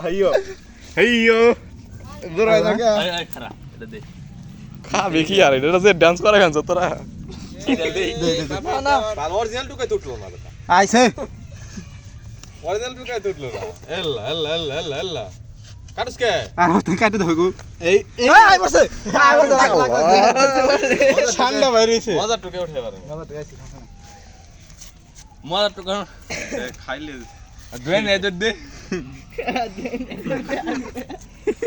হাইয়ো হাইয়ো জোরাই না কে আই খারাপ এটা দে খাবে কি আর এটা যে ডান্স করে গান তোরা এটা দে না ভালো অরিজিনাল টুকাই তুটলো না বেটা আইছে অরিজিনাল টুকাই তুটলো না এল্লা এল্লা এল্লা এল্লা এল্লা কাটুস কে আর তুই কাটে ধগু এই আই বসে ঠান্ডা বাইরেছে মজা টুকে উঠে পারে মজা তো কর খাইলে ড্রেন এদের দে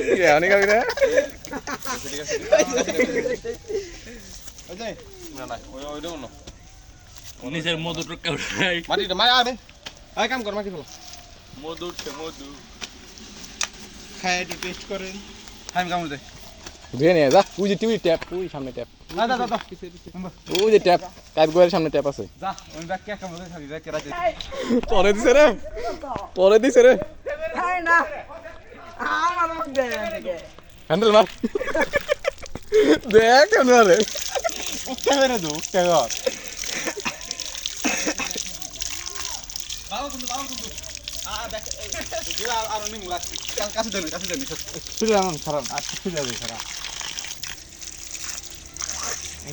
কে অনেক খাবি রে না না ওই দাও না নিজের মধু টুকে উঠাই মাটিটা মাই আবে আই কাম কর মাটি ফেলো মধু উঠে মধু খাই একটু টেস্ট করেন টাইম কাম দে ধুয়ে নিয়ে যা ওই যে টিভি ট্যাপ ওই সামনে ট্যাপ না না না ওই যে ট্যাপ কাপ গোয়ের সামনে ট্যাপ আছে যা ওই ব্যাগ কে কাম দে খাবি ব্যাগ কে রাতে পরে দিছে রে পরে দিছে রে খাই না আমার মুখ দে থেকে হ্যান্ডেল মার দেখ কেন রে ক্যামেরা দাও ক্যামেরা আর অনেক লাগছে কাছে দেন শুলে আনন খারাপ আর শুলে যাবে খারাপ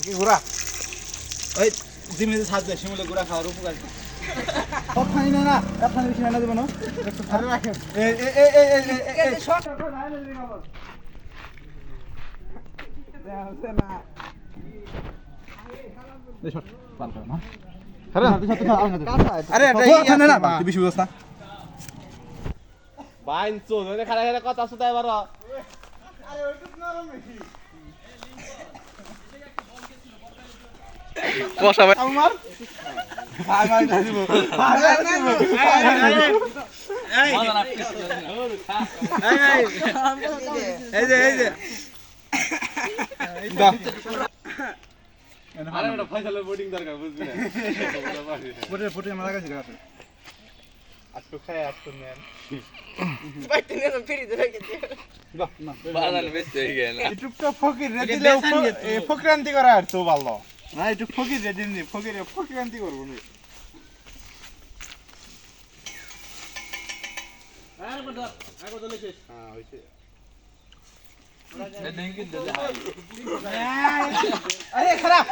কি ঘোরা ওই জিমিতে সাজ দে শিমুলে গুড়া খাওয়ার উপকার খাই না না খানি বেশি না দেব না আরে রাখেন এই শর্ট করে না দিবি বাবা দেখ না এই শট পাল কর না আরে আরে এটা না না তুই বেশি বুঝছ না বাইন চো মানে খারা খারা কথা আছে তাই বারো বসা ভাই আমার আমার না দিব মজা না এই যে দা আরে ওটা ফয়সালের বোর্ডিং দরকার বুঝবি না ফুটে মারা গেছে গাছে আজকে খায় আজকে নেন বাইতে নিয়ে ফিরি দে রেখে দে বাহ না বাজান বেশি হয়ে গেল ইউটিউবটা ফকির রে দিলে ফকিরান্তি করা আর তো ভালো না একটু ফকির রে দিন ফকিরান্তি করবো না হ্যাঁ হইছে দেখি দে আরে খারাপ